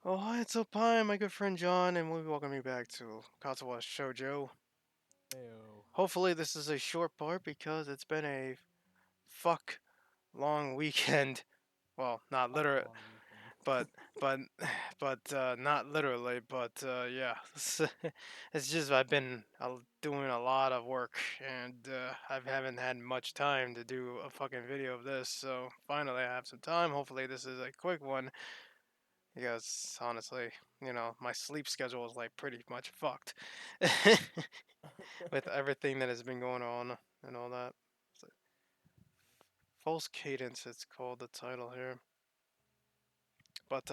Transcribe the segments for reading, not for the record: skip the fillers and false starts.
Oh, hi, it's up. Hi, my good friend John, and we welcome you back to Katawa Shoujo. Heyo. Hopefully, this is a short part because it's been a fuck long weekend. Well, not Fuck literally, long weekend. but but not literally, but yeah. It's just I've been doing a lot of work, and I haven't had much time to do a fucking video of this. So finally, I have some time. Hopefully, this is a quick one. Because honestly, my sleep schedule is like pretty much fucked with everything that has been going on and all that. So, false cadence, it's called the title here. But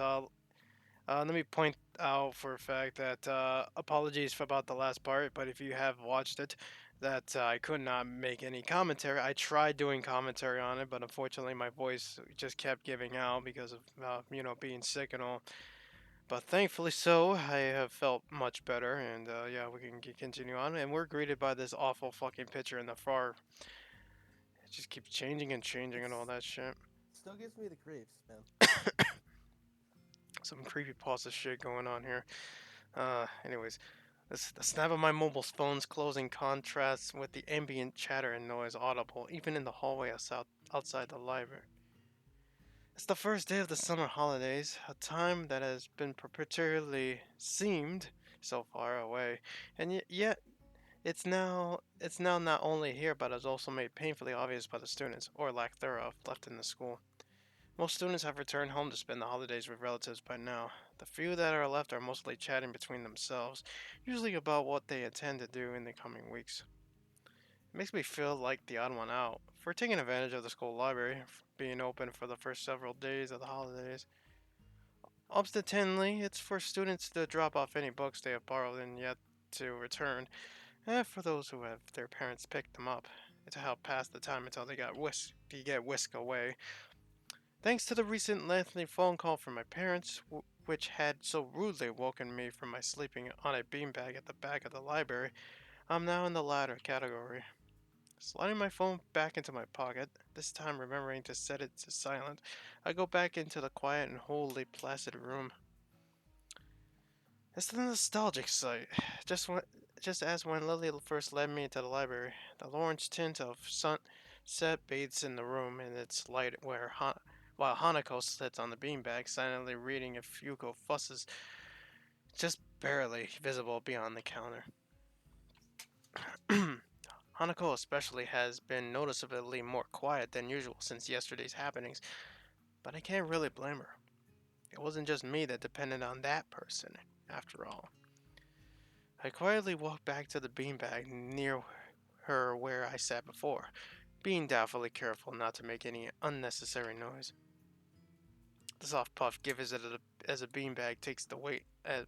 let me point out for a fact that apologies for about the last part, but if you have watched it, that I could not make any commentary. I tried doing commentary on it, but unfortunately my voice just kept giving out because of being sick and all. But thankfully so, I have felt much better, and yeah, we can continue on. And we're greeted by this awful fucking picture in the far. It just keeps changing and changing and all It's that shit. still gives me the creeps, man. Some creepy pasta shit going on here. Anyways, the snap of my mobile phone's closing contrasts with the ambient chatter and noise audible even in the hallway outside the library. It's the first day of the summer holidays, a time that has been particularly seemed so far away, and yet it's now not only here but is also made painfully obvious by the students, or lack thereof, left in the school. Most students have returned home to spend the holidays with relatives by now. The few that are left are mostly chatting between themselves, usually about what they intend to do in the coming weeks. It makes me feel like the odd one out for taking advantage of the school library being open for the first several days of the holidays. Obstinately, it's for students to drop off any books they have borrowed and yet to return, and for those who have their parents pick them up, to help pass the time until they get whisked away. Thanks to the recent lengthy phone call from my parents, which had so rudely woken me from my sleeping on a beanbag at the back of the library, I'm now in the latter category. Sliding my phone back into my pocket, this time remembering to set it to silent, I go back into the quiet and wholly placid room. It's the nostalgic sight, just when, just as when Lily first led me into the library. The orange tint of sunset bathes in the room in its light, while Hanako sits on the beanbag, silently reading if Fuko fusses, just barely visible beyond the counter. Hanako especially has been noticeably more quiet than usual since yesterday's happenings, but I can't really blame her. It wasn't just me that depended on that person, after all. I quietly walked back to the beanbag near her where I sat before, being doubtfully careful not to make any unnecessary noise. The soft puff gives it as a beanbag takes the weight,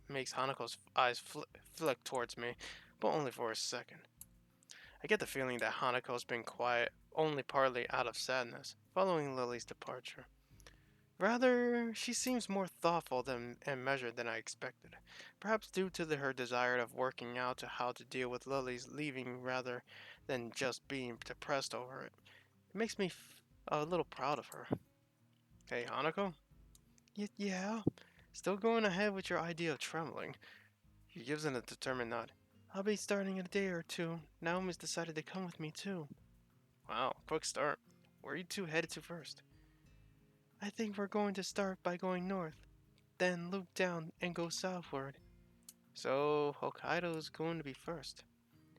makes Hanako's eyes flick towards me, but only for a second. I get the feeling that Hanako's been quiet only partly out of sadness, following Lily's departure. Rather, she seems more thoughtful and measured than I expected, perhaps due to her desire of working out to how to deal with Lily's leaving rather than just being depressed over it. It makes me a little proud of her. Hey, Hanako? Yeah? Still going ahead with your idea of traveling? She gives it a determined nod. I'll be starting in a day or two. Naomi's decided to come with me too. Wow, quick start. Where are you two headed to first? I think we're going to start by going north, then loop down and go southward. So Hokkaido's going to be first.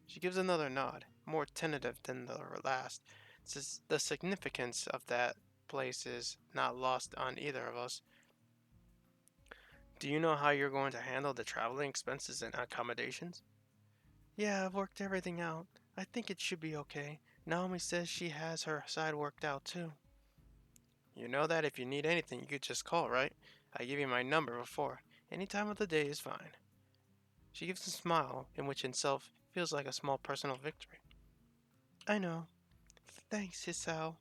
She gives another nod, more tentative than the last. Since the significance of that place is not lost on either of us. Do you know how you're going to handle the traveling expenses and accommodations? Yeah, I've worked everything out. I think it should be okay. Naomi says she has her side worked out too. You know that if you need anything, you could just call, right? I gave you my number before. Any time of the day is fine. She gives a smile, in which itself feels like a small personal victory. I know. Thanks, Hisao.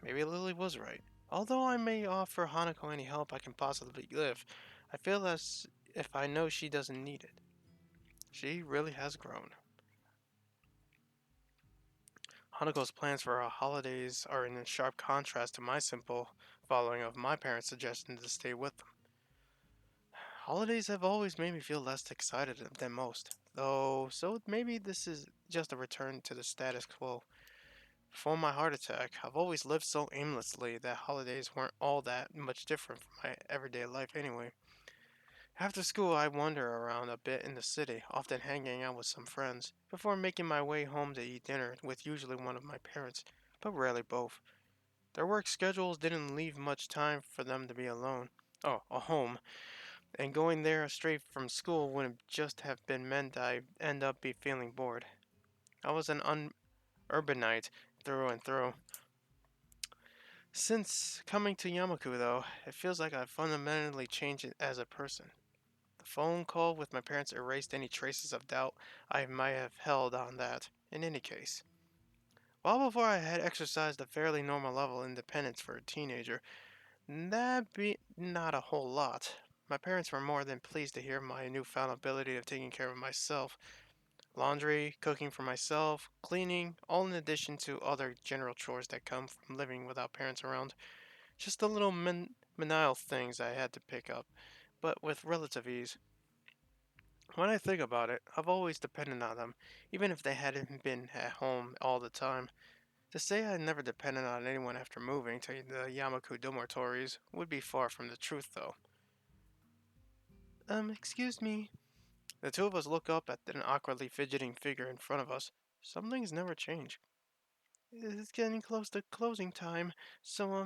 Maybe Lily was right. Although I may offer Hanako any help I can possibly give, I feel as if I know she doesn't need it. She really has grown. Hanako's plans for our holidays are in sharp contrast to my simple following of my parents' suggestion to stay with them. Holidays have always made me feel less excited than most, though, so maybe this is just a return to the status quo. Before my heart attack, I've always lived so aimlessly that holidays weren't all that much different from my everyday life anyway. After school, I wander around a bit in the city, often hanging out with some friends, before making my way home to eat dinner with usually one of my parents, but rarely both. Their work schedules didn't leave much time for them to be alone. Oh, a home, and going there straight from school wouldn't just have been meant I'd end up be feeling bored. I was an urbanite through and through. Since coming to Yamaku, though, it feels like I've fundamentally changed as a person. The phone call with my parents erased any traces of doubt I might have held on that, in any case. While before I had exercised a fairly normal level of independence for a teenager, that be not a whole lot. My parents were more than pleased to hear my newfound ability of taking care of myself. Laundry, cooking for myself, cleaning, all in addition to other general chores that come from living without parents around. Just the little menial things I had to pick up, but with relative ease. When I think about it, I've always depended on them, even if they hadn't been at home all the time. To say I never depended on anyone after moving to the Yamaku dormitories would be far from the truth, though. Excuse me. The two of us look up at an awkwardly fidgeting figure in front of us. Some things never change. It's getting close to closing time, so,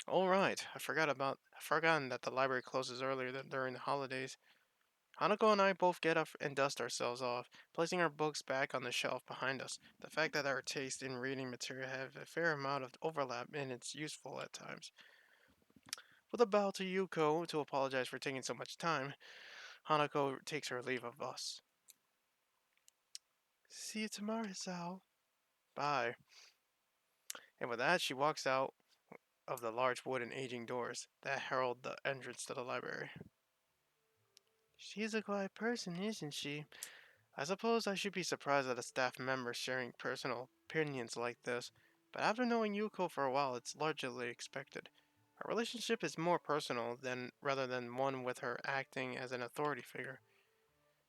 All right, I've forgotten that the library closes earlier than during the holidays. Hanako and I both get up and dust ourselves off, placing our books back on the shelf behind us. The fact that our taste in reading material have a fair amount of overlap and it's useful at times. With a bow to Yuko to apologize for taking so much time, Hanako takes her leave of us. See you tomorrow, Sal. Bye. And with that, she walks out of the large wooden aging doors that herald the entrance to the library. She's a quiet person, isn't she? I suppose I should be surprised at a staff member sharing personal opinions like this, but after knowing Yuko for a while, it's largely expected. Our relationship is more personal than rather than one with her acting as an authority figure.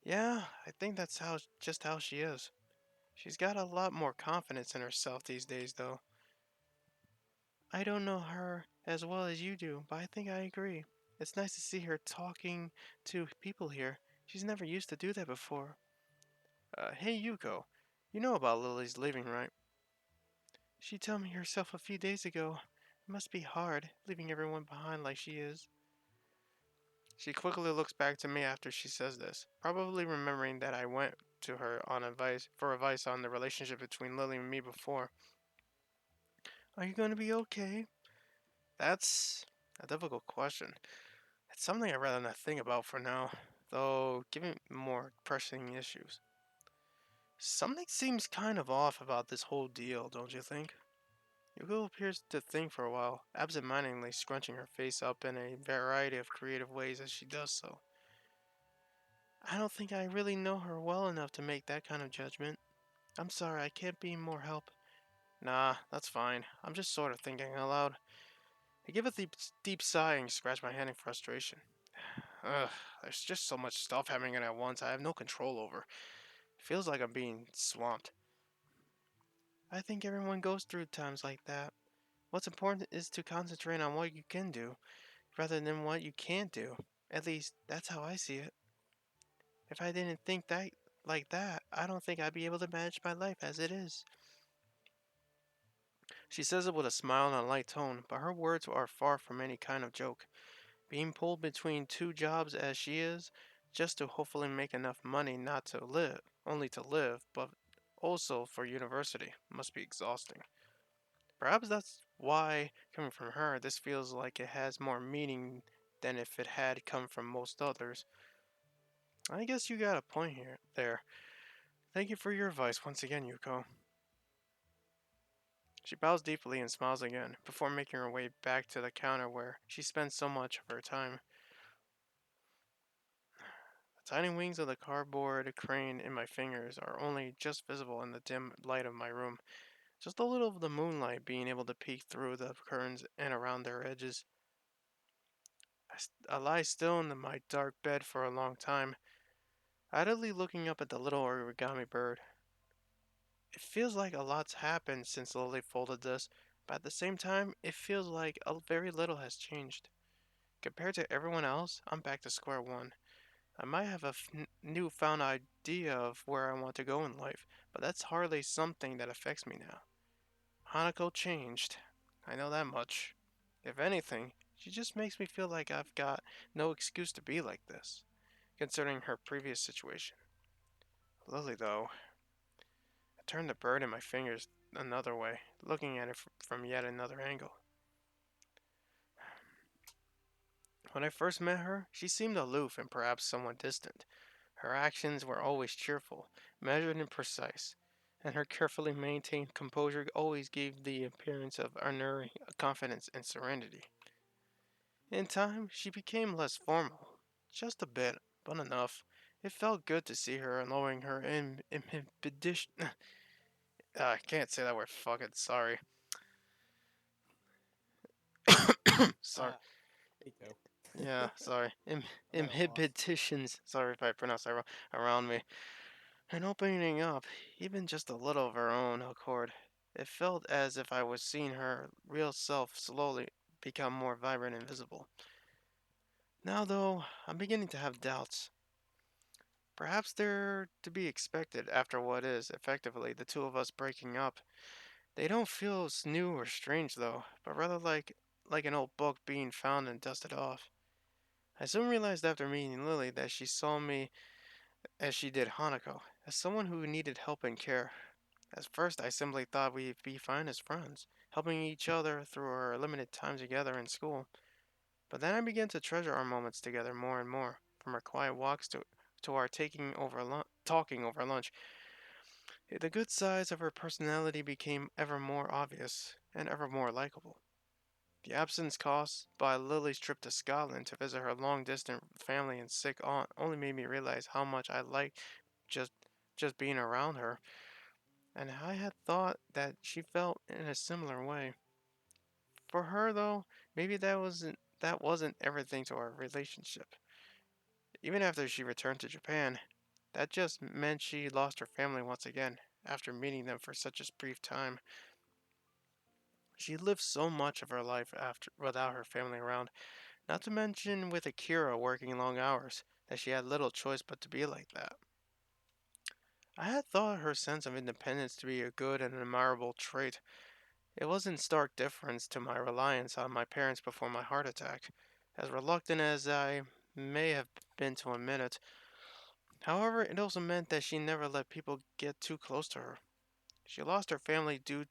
Yeah, I think that's how she is. She's got a lot more confidence in herself these days, though. I don't know her as well as you do, but I think I agree. It's nice to see her talking to people here. She's never used to do that before. Hey Yuko, you know about Lily's leaving, right? She told me herself a few days ago. It must be hard, leaving everyone behind like she is. She quickly looks back to me after she says this, probably remembering that I went to her on advice on the relationship between Lily and me before. Are you going to be okay? That's a difficult question. It's something I'd rather not think about for now, though given more pressing issues. Something seems kind of off about this whole deal, don't you think? Yuko appears to think for a while, absent-mindedly scrunching her face up in a variety of creative ways as she does so. I don't think I really know her well enough to make that kind of judgment. I'm sorry, I can't be more help. Nah, that's fine. I'm just sort of thinking aloud. I give a deep sigh and scratch my hand in frustration. Ugh, there's just so much stuff happening at once I have no control over. It feels like I'm being swamped. I think everyone goes through times like that. What's important is to concentrate on what you can do, rather than what you can't do. At least, that's how I see it. If I didn't think that like that, I don't think I'd be able to manage my life as it is. She says it with a smile and a light tone, but her words are far from any kind of joke. Being pulled between two jobs as she is, just to hopefully make enough money not to live, only to live, but also for university, must be exhausting. Perhaps that's why, coming from her, this feels like it has more meaning than if it had come from most others. I guess you got a point there. Thank you for your advice once again, Yuko. She bows deeply and smiles again, before making her way back to the counter where she spends so much of her time. The tiny wings of the cardboard crane in my fingers are only just visible in the dim light of my room, just a little of the moonlight being able to peek through the curtains and around their edges. I lie still in my dark bed for a long time, idly looking up at the little origami bird. It feels like a lot's happened since Lily folded this, but at the same time, it feels like a very little has changed. Compared to everyone else, I'm back to square one. I might have a newfound idea of where I want to go in life, but that's hardly something that affects me now. Hanako changed. I know that much. If anything, she just makes me feel like I've got no excuse to be like this, considering her previous situation. Lily, though, I turned the bird in my fingers another way, looking at it from yet another angle. When I first met her, she seemed aloof and perhaps somewhat distant. Her actions were always cheerful, measured and precise, and her carefully maintained composure always gave the appearance of unerring confidence and serenity. In time, she became less formal, just a bit, but enough. It felt good to see her lowering her inhibition. I can't say that word. Fuck it. Sorry. Sorry. Ah, Eiko. Yeah, sorry. I'm at a loss. Inhibitions. Sorry if I pronounced that wrong. Around me. And opening up, even just a little of her own accord. It felt as if I was seeing her real self slowly become more vibrant and visible. Now, though, I'm beginning to have doubts. Perhaps they're to be expected after what is, effectively, the two of us breaking up. They don't feel new or strange, though, but rather like an old book being found and dusted off. I soon realized after meeting Lily that she saw me as she did Hanako, as someone who needed help and care. At first, I simply thought we'd be fine as friends, helping each other through our limited time together in school. But then I began to treasure our moments together more and more, from our quiet walks to our talking over lunch. The good sides of her personality became ever more obvious and ever more likable. The absence caused by Lily's trip to Scotland to visit her long-distance family and sick aunt only made me realize how much I liked just just being around her, and I had thought that she felt in a similar way. For her, though, maybe that wasn't everything to our relationship. Even after she returned to Japan, that just meant she lost her family once again. After meeting them for such a brief time, she lived so much of her life after without her family around. Not to mention with Akira working long hours, that she had little choice but to be like that. I had thought her sense of independence to be a good and admirable trait. It was in stark difference to my reliance on my parents before my heart attack, as reluctant as I may have been to admit it. However, it also meant that she never let people get too close to her. She lost her family due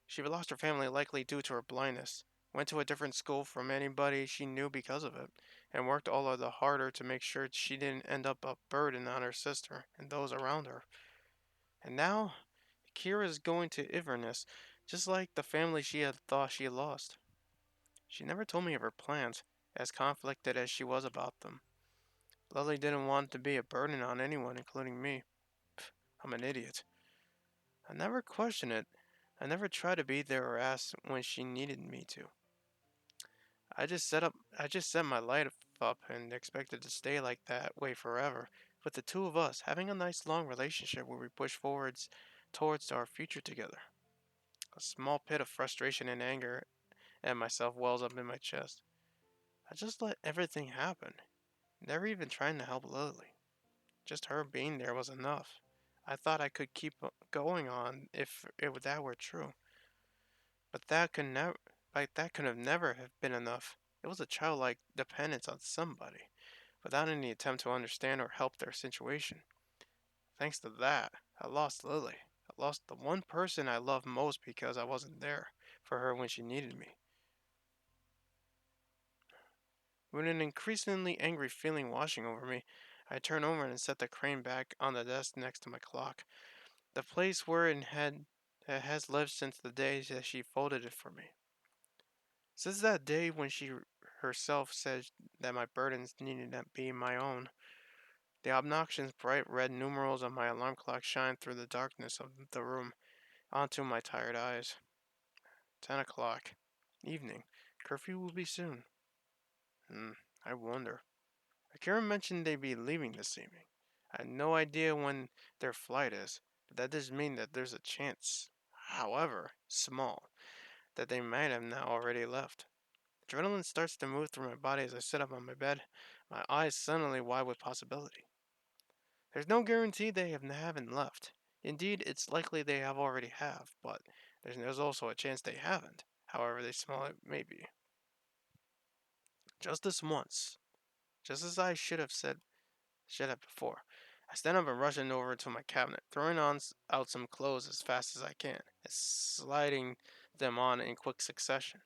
she lost her family likely due to her blindness, went to a different school from anybody she knew because of it, and worked all of the harder to make sure she didn't end up a burden on her sister and those around her. And now, Kira's going to Inverness, just like the family she had thought she had lost. She never told me of her plans, as conflicted as she was about them. Lily didn't want to be a burden on anyone, including me. I'm an idiot. I never questioned it. I never tried to be there or ask when she needed me to. I just set my life up and expected to stay like that way forever, with the two of us having a nice long relationship where we push forwards towards our future together. A small pit of frustration and anger at myself wells up in my chest. I just let everything happen, never even trying to help Lily. Just her being there was enough. I thought I could keep going on if that were true, but that could have never have been enough. It was a childlike dependence on somebody, without any attempt to understand or help their situation. Thanks to that, I lost Lily. I lost the one person I loved most because I wasn't there for her when she needed me. With an increasingly angry feeling washing over me, I turned over and set the crane back on the desk next to my clock, the place where it has lived since the day that she folded it for me. Since that day when she herself said that my burdens needed to be my own, the obnoxious bright red numerals on my alarm clock shined through the darkness of the room onto my tired eyes. 10 o'clock. Evening. Curfew will be soon. I wonder. Akira mentioned they'd be leaving this evening. I had no idea when their flight is, but that does mean that there's a chance, however small, that they might have now already left. Adrenaline starts to move through my body as I sit up on my bed, my eyes suddenly wide with possibility. There's no guarantee haven't left. Indeed, it's likely they have already have, but there's also a chance they haven't, however they small it may be. Just this once, just as I should have before. I stand up and rush over to my cabinet, throwing out some clothes as fast as I can, and sliding them on in quick succession.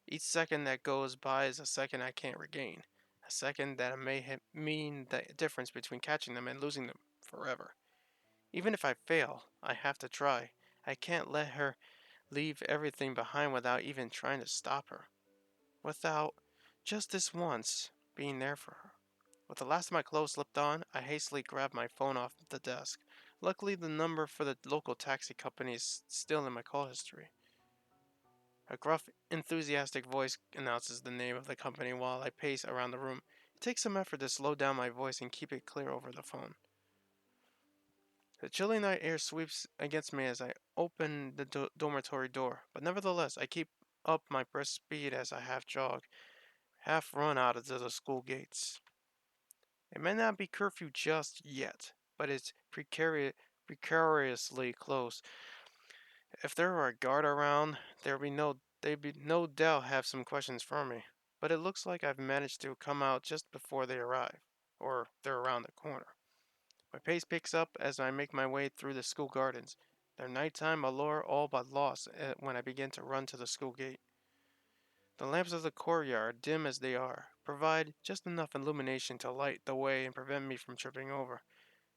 Each second that goes by is a second I can't regain, a second that may mean the difference between catching them and losing them forever. Even if I fail, I have to try. I can't let her leave everything behind without even trying to stop her. Without, just this once, being there for her. With the last of my clothes slipped on, I hastily grabbed my phone off the desk. Luckily, the number for the local taxi company is still in my call history. A gruff, enthusiastic voice announces the name of the company while I pace around the room. It takes some effort to slow down my voice and keep it clear over the phone. The chilly night air sweeps against me as I open the dormitory door, but nevertheless, I keep up my brisk speed as I half jog, half run out of the school gates. It may not be curfew just yet, but it's precariously close. If there were a guard around, they'd be no doubt have some questions for me. But it looks like I've managed to come out just before they arrive, or they're around the corner. My pace picks up as I make my way through the school gardens, their nighttime allure all but lost when I begin to run to the school gate. The lamps of the courtyard, dim as they are, provide just enough illumination to light the way and prevent me from tripping over.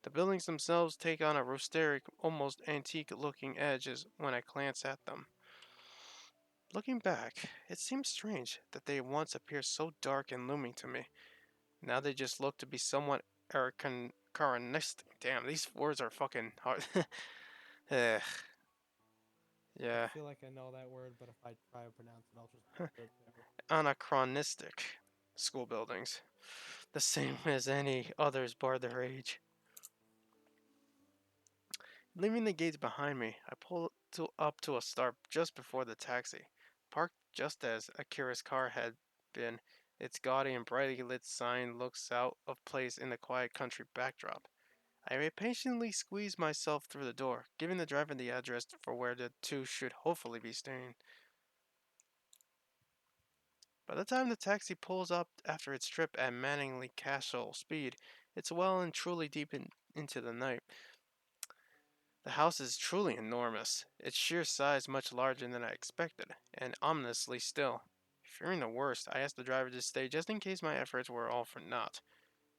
The buildings themselves take on a rustic, almost antique-looking edges when I glance at them. Looking back, it seems strange that they once appeared so dark and looming to me. Now they just look to be somewhat Karenistic. Damn, these words are fucking hard. Ugh, I yeah, feel like I know that word, but if I try to pronounce it, I'll just butcher it too. anachronistic school buildings. The same as any others bar their age. Leaving the gates behind me, I pull up to a stop just before the taxi. Parked just as Akira's car had been, its gaudy and brightly lit sign looks out of place in the quiet country backdrop. I impatiently squeeze myself through the door, giving the driver the address for where the two should hopefully be staying. By the time the taxi pulls up after its trip at Manningly Castle speed, it's well and truly into the night. The house is truly enormous, its sheer size much larger than I expected, and ominously still. Fearing the worst, I asked the driver to stay just in case my efforts were all for naught.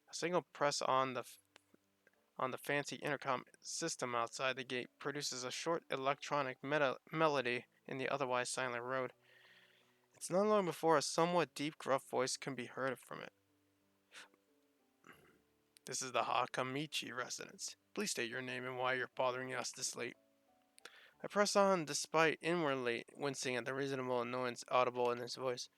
A single press on the fancy intercom system outside the gate produces a short electronic melody in the otherwise silent road. It's not long before a somewhat deep, gruff voice can be heard from it. This is the Hakamichi residence. Please state your name and why you're bothering us this late. I press on despite inwardly wincing at the reasonable annoyance audible in his voice.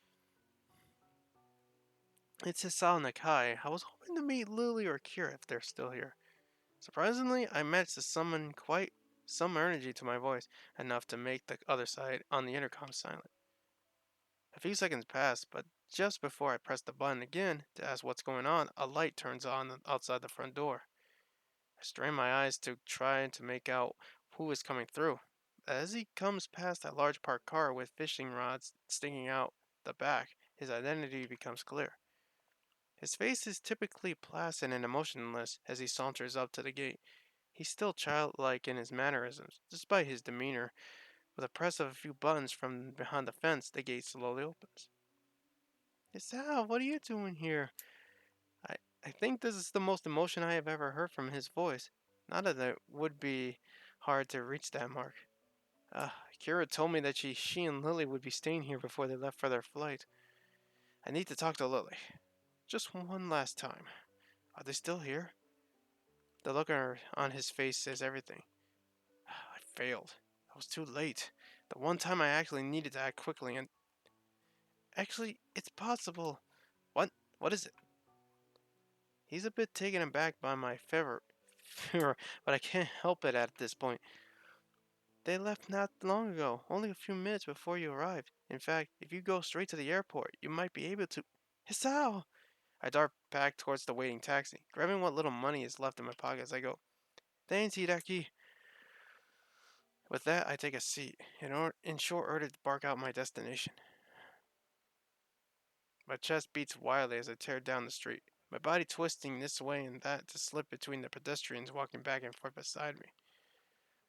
It's Hisao Nakai. I was hoping to meet Lilly or Kira if they're still here. Surprisingly, I managed to summon quite some energy to my voice, enough to make the other side on the intercom silent. A few seconds pass, but just before I press the button again to ask what's going on, a light turns on outside the front door. I strain my eyes to try to make out who is coming through. As he comes past a large parked car with fishing rods sticking out the back, his identity becomes clear. His face is typically placid and emotionless as he saunters up to the gate. He's still childlike in his mannerisms, despite his demeanor. With a press of a few buttons from behind the fence, the gate slowly opens. Sal, what are you doing here? I, I think this is the most emotion I have ever heard from his voice. Not that it would be hard to reach that mark. Kira told me that she and Lily would be staying here before they left for their flight. I need to talk to Lily. Just one last time. Are they still here? The look on his face says everything. I failed. I was too late. The one time I actually needed to act quickly and... Actually, it's possible. What? What is it? He's a bit taken aback by my fever, but I can't help it at this point. They left not long ago, only a few minutes before you arrived. In fact, if you go straight to the airport, you might be able to. Hisao! I dart back towards the waiting taxi, grabbing what little money is left in my pocket as I go. Thanks, Hiraki. With that, I take a seat, in short order to bark out my destination. My chest beats wildly as I tear down the street, my body twisting this way and that to slip between the pedestrians walking back and forth beside me.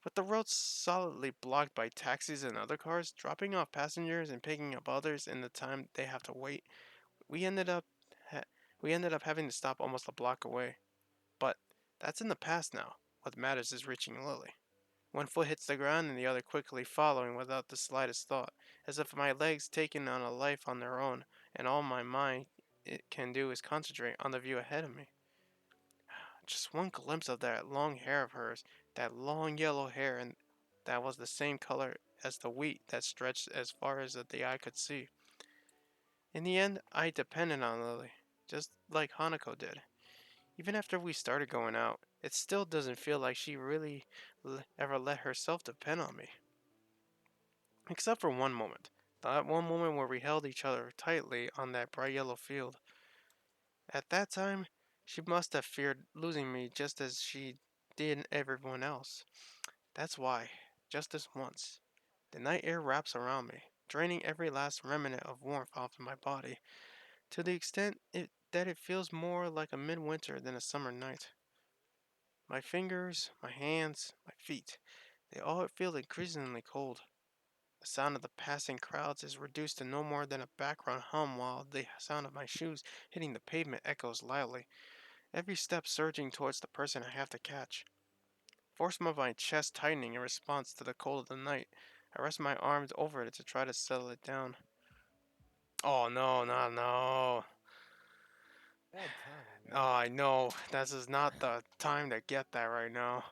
With the road solidly blocked by taxis and other cars, dropping off passengers and picking up others in the time they have to wait, we ended up ha- we ended up having to stop almost a block away. But that's in the past now. What matters is reaching Lilly. One foot hits the ground and the other quickly following without the slightest thought, as if my legs taken on a life on their own, and all my mind it can do is concentrate on the view ahead of me. Just one glimpse of that long hair of hers, that long yellow hair, and that was the same color as the wheat that stretched as far as the eye could see. In the end, I depended on Lily, just like Hanako did. Even after we started going out, it still doesn't feel like she really ever let herself depend on me. Except for one moment. That one moment where we held each other tightly on that bright yellow field. At that time, she must have feared losing me just as she did everyone else. That's why, just this once, the night air wraps around me, draining every last remnant of warmth off of my body, to the extent that it feels more like a midwinter than a summer night. My fingers, my hands, my feet, they all feel increasingly cold. The sound of the passing crowds is reduced to no more than a background hum while the sound of my shoes hitting the pavement echoes loudly, every step surging towards the person I have to catch. Forced by my chest tightening in response to the cold of the night, I rest my arms over it to try to settle it down. Oh no, no, no. Bad timing, Oh, man. I know. This is not the time to get that right now.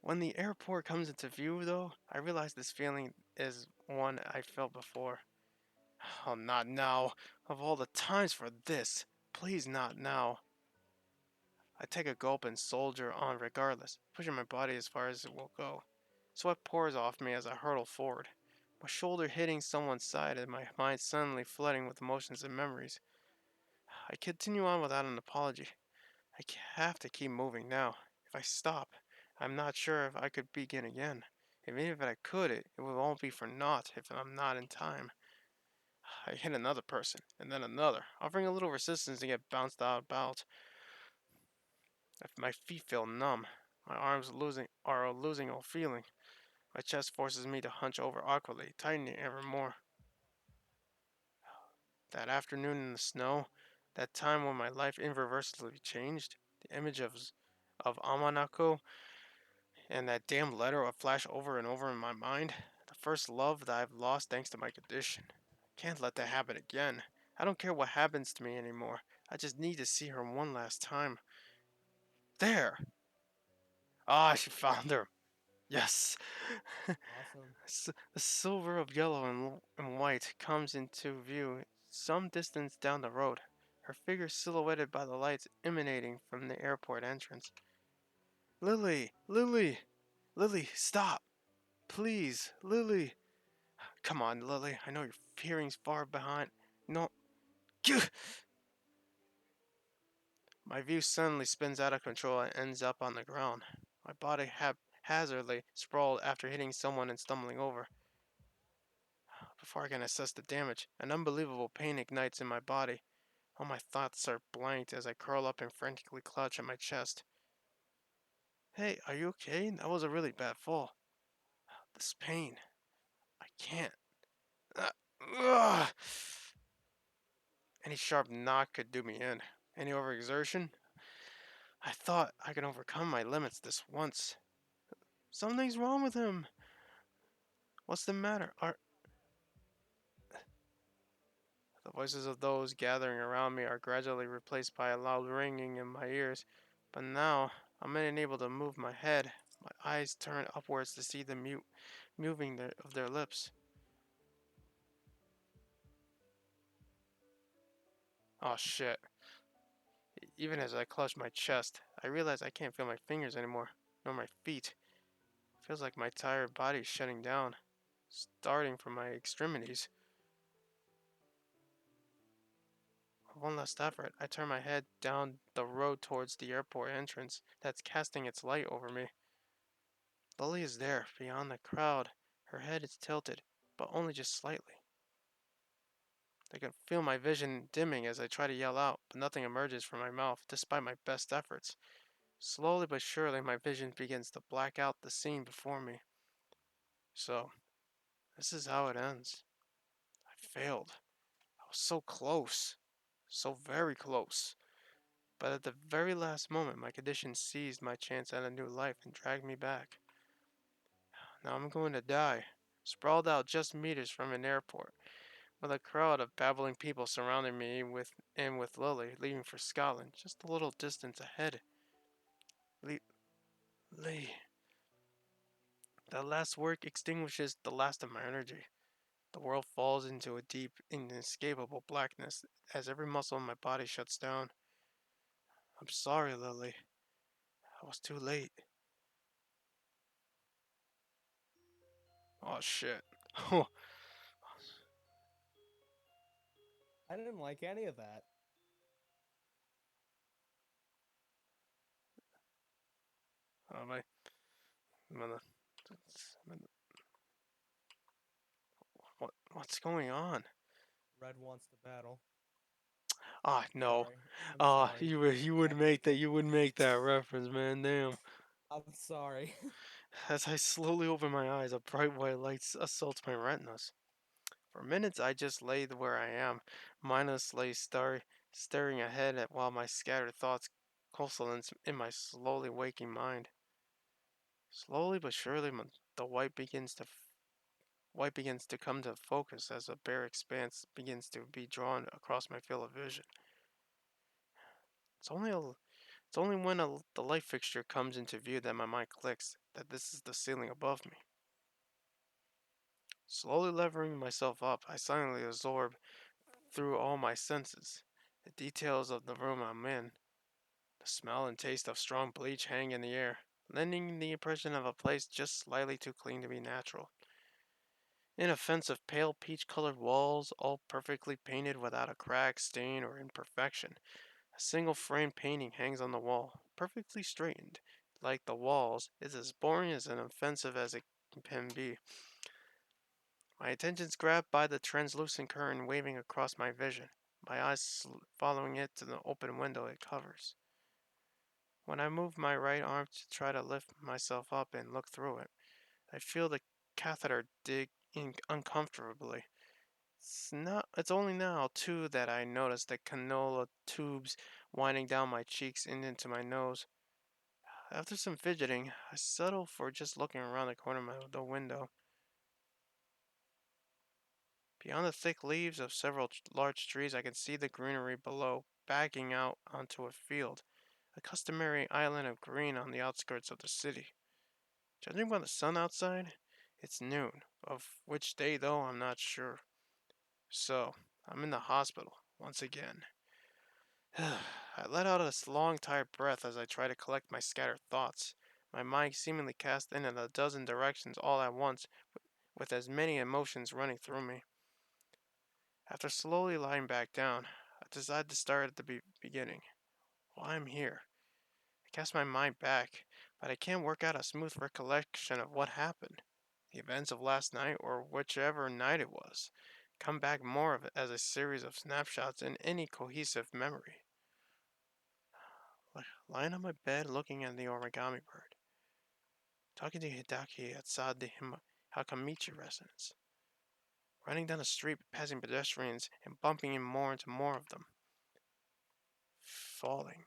When the airport comes into view, though, I realize this feeling is one I felt before. Oh, not now. Of all the times for this. Please, not now. I take a gulp and soldier on regardless, pushing my body as far as it will go. Sweat pours off me as I hurtle forward, my shoulder hitting someone's side and my mind suddenly flooding with emotions and memories. I continue on without an apology. I have to keep moving now. If I stop, I'm not sure if I could begin again. Even if I could, it would all be for naught if I'm not in time. I hit another person, and then another, offering a little resistance to get bounced out about. My feet feel numb. My arms losing all feeling. My chest forces me to hunch over awkwardly, tightening ever more. That afternoon in the snow, that time when my life irreversibly changed, the image of Amanako and that damn letter would flash over and over in my mind. The first love that I've lost thanks to my condition. Can't let that happen again. I don't care what happens to me anymore. I just need to see her one last time. There! Ah, she found her. Yes! Awesome. The silver of yellow and white comes into view some distance down the road, her figure silhouetted by the lights emanating from the airport entrance. Lily! Lily! Lily, stop! Please, Lily! Come on, Lily. I know your hearing's far behind. No. Gah! My view suddenly spins out of control and ends up on the ground. My body haphazardly sprawled after hitting someone and stumbling over. Before I can assess the damage, an unbelievable pain ignites in my body. All my thoughts are blanked as I curl up and frantically clutch at my chest. Hey, are you okay? That was a really bad fall. This pain. I can't. Ugh. Any sharp knock could do me in. Any overexertion? I thought I could overcome my limits this once. Something's wrong with him. What's the matter? The voices of those gathering around me are gradually replaced by a loud ringing in my ears, but now I'm unable to move my head. My eyes turn upwards to see the moving of their lips. Oh shit. Even as I clutch my chest, I realize I can't feel my fingers anymore, nor my feet. It feels like my entire body is shutting down, starting from my extremities. One last effort, I turn my head down the road towards the airport entrance that's casting its light over me. Lily is there, beyond the crowd. Her head is tilted, but only just slightly. I can feel my vision dimming as I try to yell out, but nothing emerges from my mouth, despite my best efforts. Slowly but surely, my vision begins to black out the scene before me. So, this is how it ends. I failed. I was so close. So very close. But at the very last moment, my condition seized my chance at a new life and dragged me back. Now I'm going to die, sprawled out just meters from an airport, with a crowd of babbling people surrounding me with Lily leaving for Scotland, just a little distance ahead. Lee, Lee. That last word extinguishes the last of my energy. The world falls into a deep, inescapable blackness as every muscle in my body shuts down. I'm sorry, Lily. I was too late. Oh shit. Oh, I didn't like any of that. my, I'm gonna, what's going on? Red wants to battle. Ah, no. Sorry. I'm Ah, sorry. you would make that reference, man. Damn. I'm sorry. As I slowly open my eyes, a bright white light assaults my retinas. For minutes, I just lay where I am, mindlessly staring ahead at while my scattered thoughts coalesce in my slowly waking mind. Slowly but surely, the white begins to come to focus as a bare expanse begins to be drawn across my field of vision. It's only a, it's only when the light fixture comes into view that my mind clicks that this is the ceiling above me. Slowly levering myself up, I silently absorb through all my senses the details of the room I'm in. The smell and taste of strong bleach hang in the air, lending the impression of a place just slightly too clean to be natural. Inoffensive pale peach colored walls, all perfectly painted without a crack, stain, or imperfection. A single framed painting hangs on the wall, perfectly straightened. Like the walls, it's as boring as and offensive as it can be. My attention's grabbed by the translucent curtain waving across my vision, my eyes following it to the open window it covers. When I move my right arm to try to lift myself up and look through it, I feel the catheter dig in uncomfortably. It's only now, too, that I notice the cannula tubes winding down my cheeks and into my nose. After some fidgeting, I settle for just looking around the corner of the window. Beyond the thick leaves of several large trees, I can see the greenery below, backing out onto a field, a customary island of green on the outskirts of the city. Judging by the sun outside, it's noon, of which day though I'm not sure. So, I'm in the hospital, once again. I let out a long, tired breath as I try to collect my scattered thoughts, my mind seemingly cast in a dozen directions all at once, with as many emotions running through me. After slowly lying back down, I decide to start at the beginning. Why I'm here. I cast my mind back, but I can't work out a smooth recollection of what happened. The events of last night, or whichever night it was, come back more of it as a series of snapshots in any cohesive memory. Lying on my bed looking at the origami bird, talking to Hidaki outside the Hakamichi residence, running down the street passing pedestrians and bumping into more of them, falling,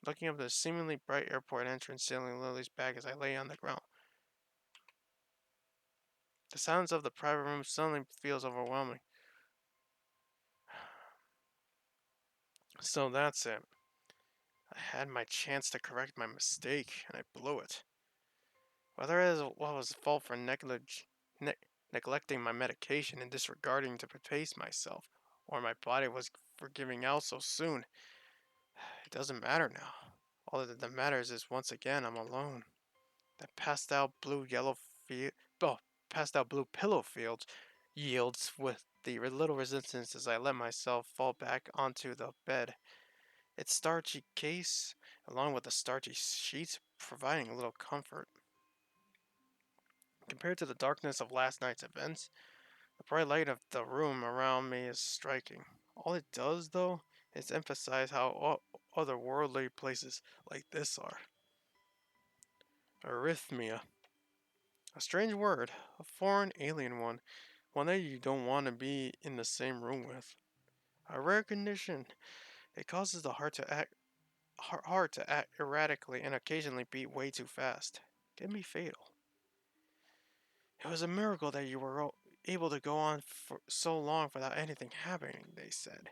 looking up the seemingly bright airport entrance stealing Lily's bag as I lay on the ground. The silence of the private room suddenly feels overwhelming. So that's it. I had my chance to correct my mistake, and I blew it. Whether it was fault for neglecting my medication and disregarding to pace myself, or my body was for giving out so soon. It doesn't matter now. All that matters is once again I'm alone. That field, oh, passed out blue pillow fields yields with the little resistance as I let myself fall back onto the bed. Its starchy case, along with the starchy sheets, providing a little comfort. Compared to the darkness of last night's events, the bright light of the room around me is striking. All it does, though, is emphasize how otherworldly places like this are. Arrhythmia. A strange word, a foreign alien one that you don't want to be in the same room with. A rare condition. It causes the heart to act erratically and occasionally beat way too fast. Can be fatal. It was a miracle that you were able to go on for so long without anything happening, they said.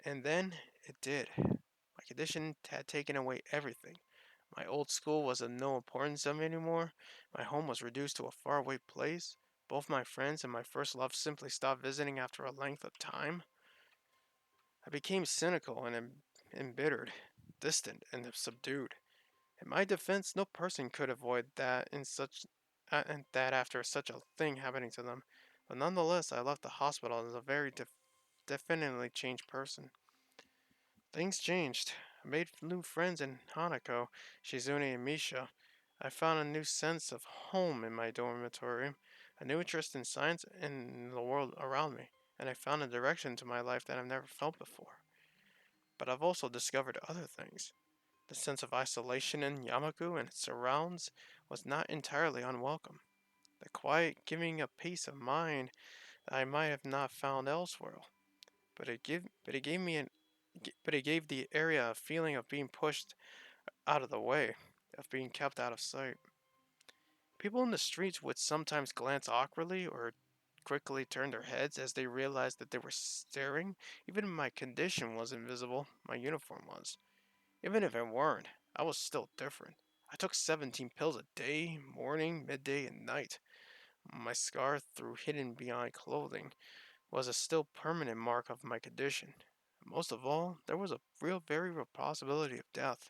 And then it did. My condition had taken away everything. My old school was of no importance to me anymore. My home was reduced to a faraway place. Both my friends and my first love simply stopped visiting after a length of time. I became cynical and embittered, distant and subdued. In my defense, no person could avoid that and that after such a thing happening to them. But nonetheless, I left the hospital as a very definitely changed person. Things changed. I made new friends in Hanako, Shizune, and Misha. I found a new sense of home in my dormitory, a new interest in science and in the world around me, and I found a direction to my life that I've never felt before. But I've also discovered other things. The sense of isolation in Yamaku and its surrounds was not entirely unwelcome. The quiet giving a peace of mind that I might have not found elsewhere. But it gave me an but it gave the area a feeling of being pushed out of the way, of being kept out of sight. People in the streets would sometimes glance awkwardly or quickly turn their heads as they realized that they were staring. Even if my condition was invisible, my uniform was. Even if it weren't, I was still different. I took 17 pills a day, morning, midday, and night. My scar, through hidden behind clothing, was a still permanent mark of my condition. Most of all, there was a very real possibility of death.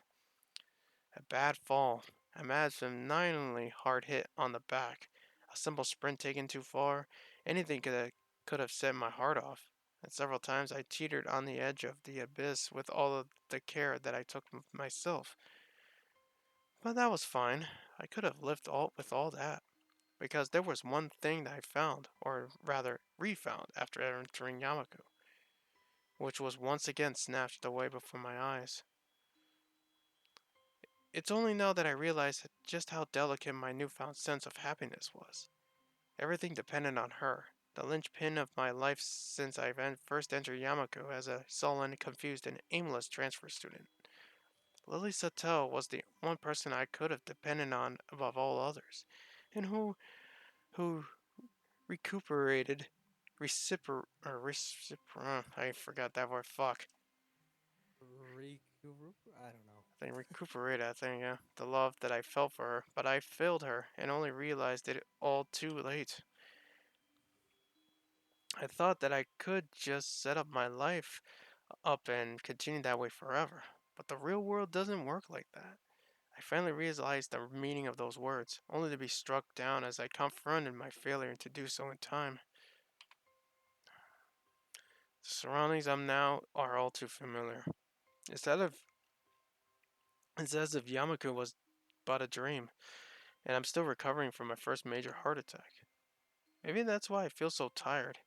A bad fall, imaginarily hard hit on the back, a simple sprint taken too far, anything could have set my heart off. And several times I teetered on the edge of the abyss with all of the care that I took myself. But that was fine. I could have lived with all that. Because there was one thing that I found, or rather, refound after entering Yamaku, which was once again snatched away before my eyes. It's only now that I realize just how delicate my newfound sense of happiness was. Everything depended on her, the linchpin of my life since I first entered Yamaku as a sullen, confused, and aimless transfer student. Lilly Satel was the one person I could have depended on above all others, and who recuperated, I forgot that word, fuck. I don't know. I think recuperated, yeah, the love that I felt for her, but I failed her and only realized it all too late. I thought that I could just set up my life up and continue that way forever, but the real world doesn't work like that. I finally realized the meaning of those words, only to be struck down as I confronted my failure to do so in time. The surroundings I'm now are all too familiar. Instead of It's as if Yamaku was but a dream, and I'm still recovering from my first major heart attack. Maybe that's why I feel so tired,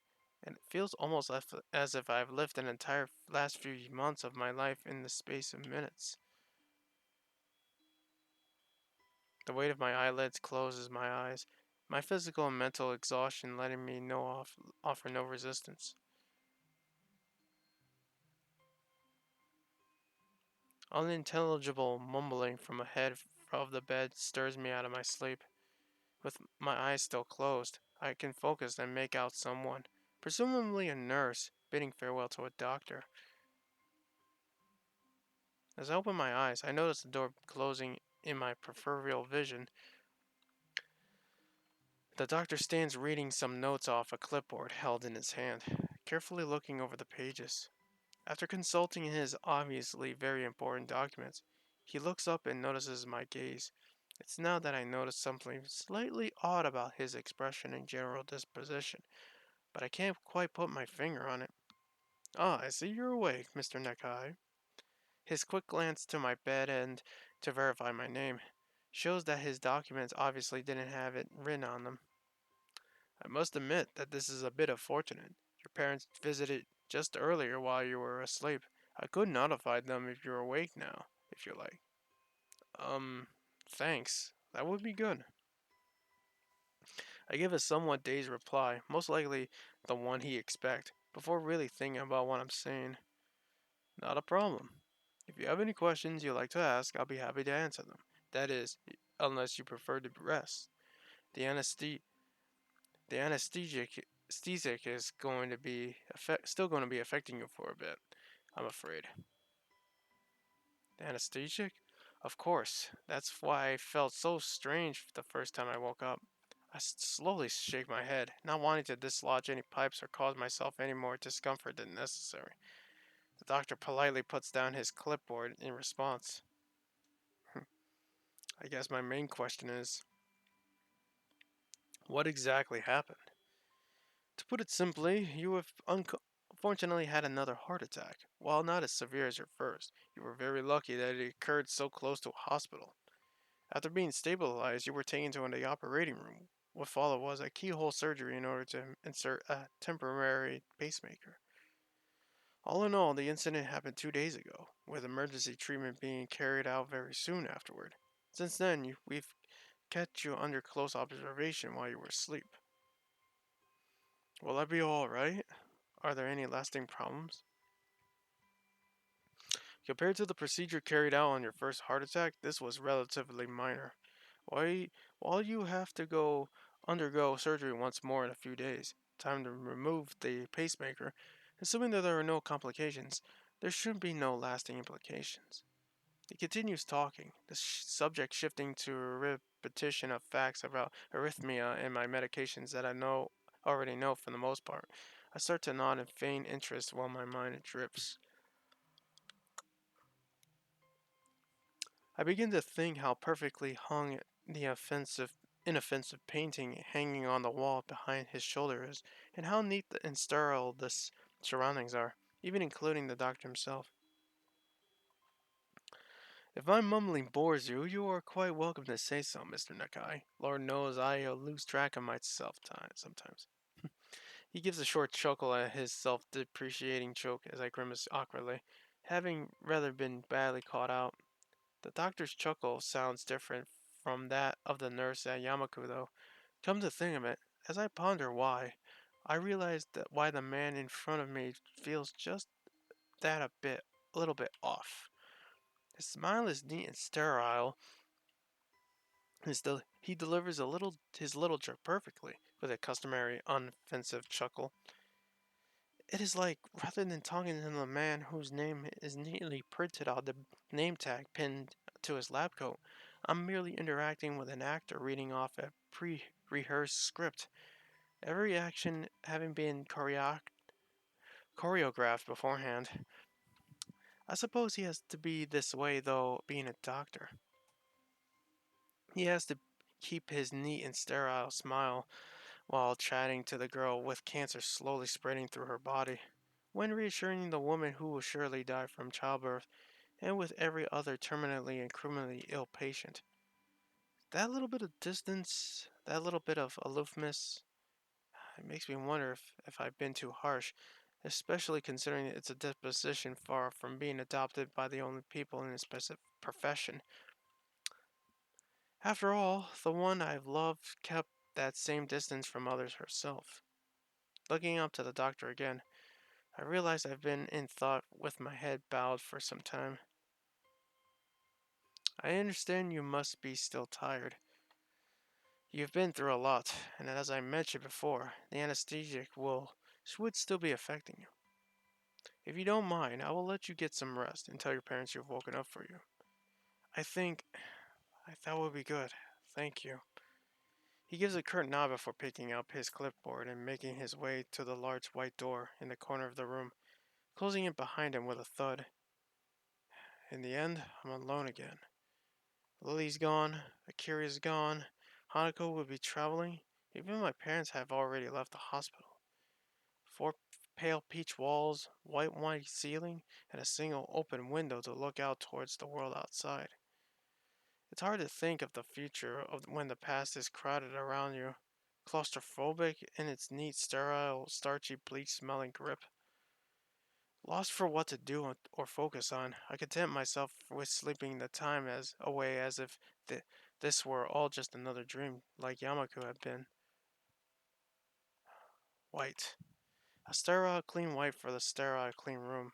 and it feels almost as if I've lived an entire last few months of my life in the space of minutes. The weight of my eyelids closes my eyes, my physical and mental exhaustion letting me offer no resistance. Unintelligible mumbling from ahead of the bed stirs me out of my sleep. With my eyes still closed, I can focus and make out someone, presumably a nurse, bidding farewell to a doctor. As I open my eyes, I notice the door closing in my peripheral vision. The doctor stands reading some notes off a clipboard held in his hand. carefully looking over the pages. After consulting his obviously very important documents, he looks up and notices my gaze. It's now that I notice something slightly odd about his expression and general disposition, but I can't quite put my finger on it. Ah, I see you're awake, Mr. Nekai. His quick glance to my bed and to verify my name shows that his documents obviously didn't have it written on them. I must admit that this is a bit unfortunate. Your parents visited just earlier while you were asleep. I could notify them if you're awake now, if you like. Um, thanks. That would be good. I give a somewhat dazed reply, most likely the one he expect, before really thinking about what I'm saying. Not a problem. If you have any questions you'd like to ask, I'll be happy to answer them. That is, unless you prefer to rest. The anesthetic the anesthetic is going to be still going to be affecting you for a bit, I'm afraid. The anesthetic? Of course. That's why I felt so strange the first time I woke up. I slowly shake my head, not wanting to dislodge any pipes or cause myself any more discomfort than necessary. The doctor politely puts down his clipboard in response. I guess my main question is, what exactly happened? To put it simply, you have unfortunately had another heart attack. While not as severe as your first, you were very lucky that it occurred so close to a hospital. After being stabilized, you were taken to the operating room. What followed was a keyhole surgery in order to insert a temporary pacemaker. All in all, the incident happened 2 days ago, with emergency treatment being carried out very soon afterward. Since then, we've kept you under close observation while you were asleep. Will I be alright? Are there any lasting problems? Compared to the procedure carried out on your first heart attack, this was relatively minor. Why, while you have to go undergo surgery once more in a few days, time to remove the pacemaker, assuming that there are no complications, there should be no lasting implications. He continues talking, the subject shifting to a repetition of facts about arrhythmia and my medications that I already know for the most part. I start to nod in faint interest while my mind drifts. I begin to think how perfectly hung the inoffensive painting hanging on the wall behind his shoulder is, and how neat and sterile the surroundings are, even including the doctor himself. If my mumbling bores you, you are quite welcome to say so, Mr. Nakai. Lord knows I lose track of myself sometimes. He gives a short chuckle at his self-depreciating joke as I grimace awkwardly, having rather been badly caught out. The doctor's chuckle sounds different from that of the nurse at Yamaku, though. Come to think of it, as I ponder why, I realize that why the man in front of me feels just a little bit off. His smile is neat and sterile. He delivers his little joke perfectly, with a customary unoffensive chuckle. It is like, rather than talking to the man whose name is neatly printed on the name tag pinned to his lab coat, I'm merely interacting with an actor reading off a pre-rehearsed script, every action having been choreographed beforehand. I suppose he has to be this way, though, being a doctor. He has to keep his neat and sterile smile while chatting to the girl with cancer slowly spreading through her body, when reassuring the woman who will surely die from childbirth, and with every other terminally and criminally ill patient. That little bit of distance, that little bit of aloofness, it makes me wonder if I've been too harsh, especially considering it's a disposition far from being adopted by the only people in a specific profession. After all, the one I've loved kept that same distance from others herself. Looking up to the doctor again, I realize I've been in thought with my head bowed for some time. I understand you must be still tired. You've been through a lot, and as I mentioned before, the anesthetic would still be affecting you. If you don't mind, I will let you get some rest and tell your parents you've woken up for you. I think that would be good. Thank you. He gives a curt nod before picking up his clipboard and making his way to the large white door in the corner of the room, closing it behind him with a thud. In the end, I'm alone again. Lily's gone, Akira's gone, Hanako will be traveling. Even my parents have already left the hospital. Four pale peach walls, white ceiling, and a single open window to look out towards the world outside. It's hard to think of the future of when the past is crowded around you, claustrophobic in its neat, sterile, starchy, bleach-smelling grip. Lost for what to do or focus on, I content myself with sleeping the time as away as if this were all just another dream, like Yamaku had been. White. A sterile, clean white for the sterile, clean room.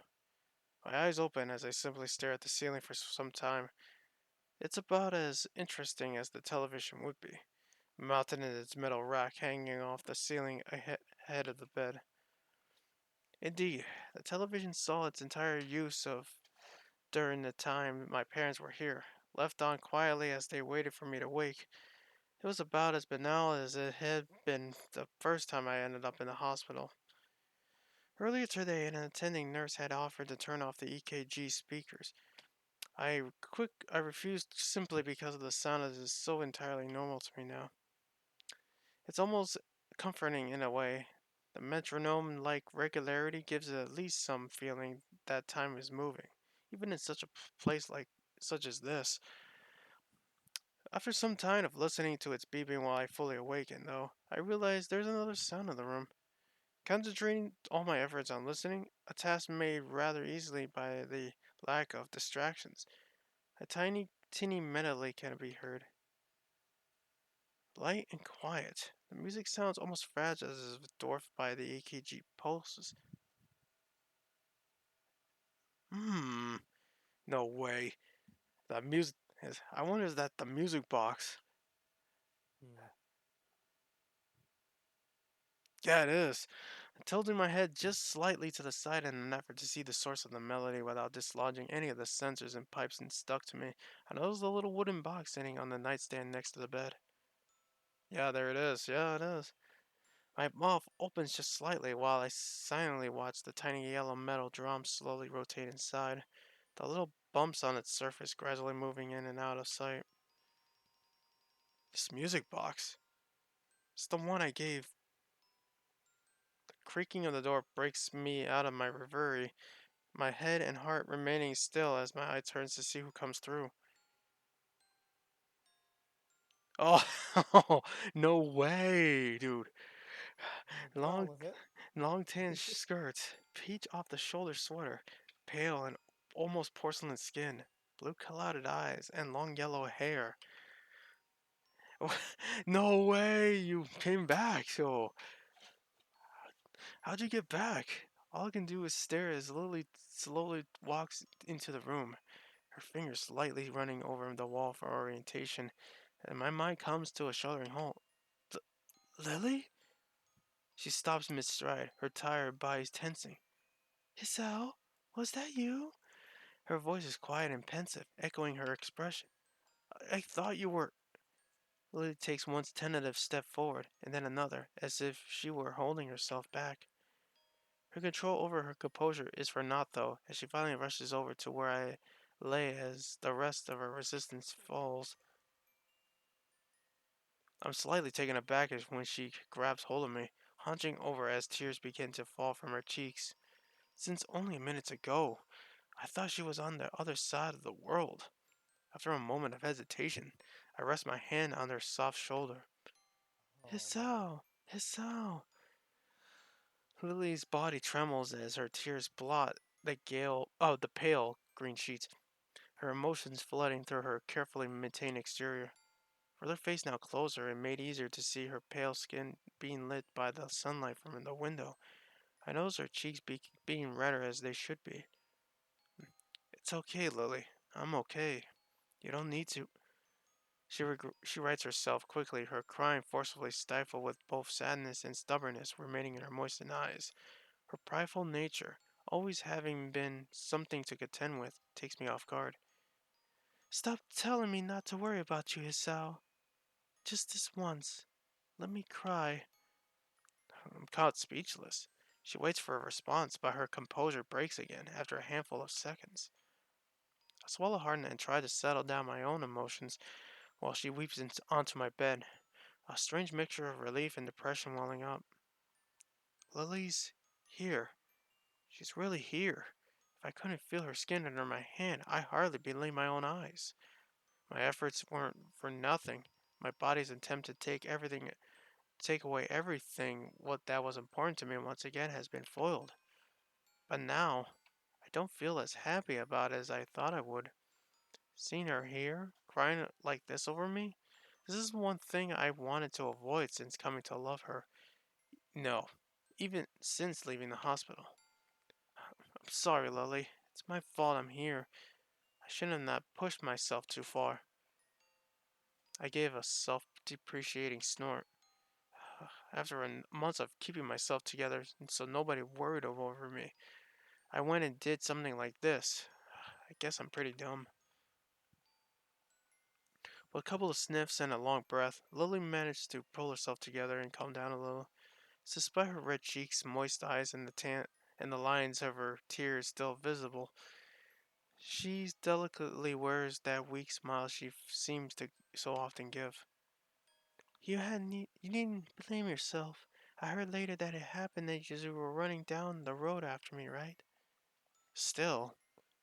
My eyes open as I simply stare at the ceiling for some time. It's about as interesting as the television would be, mounted in its metal rack hanging off the ceiling ahead of the bed. Indeed, the television saw its entire use of during the time my parents were here, left on quietly as they waited for me to wake. It was about as banal as it had been the first time I ended up in the hospital. Earlier today, an attending nurse had offered to turn off the EKG speakers. I refused simply because of the sound that is so entirely normal to me now. It's almost comforting in a way. The metronome-like regularity gives it at least some feeling that time is moving, even in such a place like such as this. After some time of listening to its beeping while I fully awaken, though, I realize there's another sound in the room. Concentrating all my efforts on listening, a task made rather easily by the lack of distractions, a tiny, tinny melody can be heard. Light and quiet. The music sounds almost fragile as if dwarfed by the EKG pulses. Hmm, no way. That music is. I wonder is that the music box? Hmm. Yeah, it is. Tilting my head just slightly to the side in an effort to see the source of the melody without dislodging any of the sensors and pipes and stuck to me, I noticed the little wooden box sitting on the nightstand next to the bed. Yeah, there it is. Yeah, it is. My mouth opens just slightly while I silently watch the tiny yellow metal drum slowly rotate inside, the little bumps on its surface gradually moving in and out of sight. This music box. It's the one I gave. The creaking of the door breaks me out of my reverie, my head and heart remaining still as my eye turns to see who comes through. Oh, no way, dude. What's wrong Long, with it? long tan skirt, peach off the shoulder sweater, pale and almost porcelain skin, blue clouded eyes, and long yellow hair. No way, you came back. So, how'd you get back? All I can do is stare as Lily slowly walks into the room, her fingers slightly running over the wall for orientation, and my mind comes to a shuddering halt. Lily? She stops mid-stride, her tired body tensing. Hisao, was that you? Her voice is quiet and pensive, echoing her expression. I thought you were. Lily takes one tentative step forward, and then another, as if she were holding herself back. Her control over her composure is for naught, though, as she finally rushes over to where I lay as the rest of her resistance falls. I'm slightly taken aback as when she grabs hold of me, hunching over as tears begin to fall from her cheeks. Since only minutes ago, I thought she was on the other side of the world. After a moment of hesitation, I rest my hand on her soft shoulder. Oh no. Hisao, Hisao. Lily's body trembles as her tears blot the pale green sheets, her emotions flooding through her carefully maintained exterior. With her face now closer and made easier to see her pale skin being lit by the sunlight from the window, I notice her cheeks being redder as they should be. It's okay, Lily. I'm okay. You don't need to. She rights herself quickly, her crying forcefully stifled with both sadness and stubbornness remaining in her moistened eyes. Her prideful nature, always having been something to contend with, takes me off guard. Stop telling me not to worry about you, Hisao. Just this once. Let me cry. I'm caught speechless. She waits for a response, but her composure breaks again after a handful of seconds. I swallow hard and try to settle down my own emotions while she weeps onto my bed, a strange mixture of relief and depression welling up. Lily's here. She's really here. If I couldn't feel her skin under my hand, I hardly believe my own eyes. My efforts weren't for nothing. My body's attempt to take away everything what that was important to me once again has been foiled. But now, I don't feel as happy about it as I thought I would. Seeing her here, crying like this over me, this is one thing I wanted to avoid since coming to love her. No, even since leaving the hospital. I'm sorry, Lily. It's my fault I'm here. I shouldn't have not pushed myself too far. I gave a self-depreciating snort. After months of keeping myself together so nobody worried over me, I went and did something like this. I guess I'm pretty dumb. With a couple of sniffs and a long breath, Lily managed to pull herself together and calm down a little. Despite her red cheeks, moist eyes, and the lines of her tears still visible, she delicately wears that weak smile she seems to so often give. You needn't blame yourself. I heard later that it happened that you were running down the road after me, right? Still,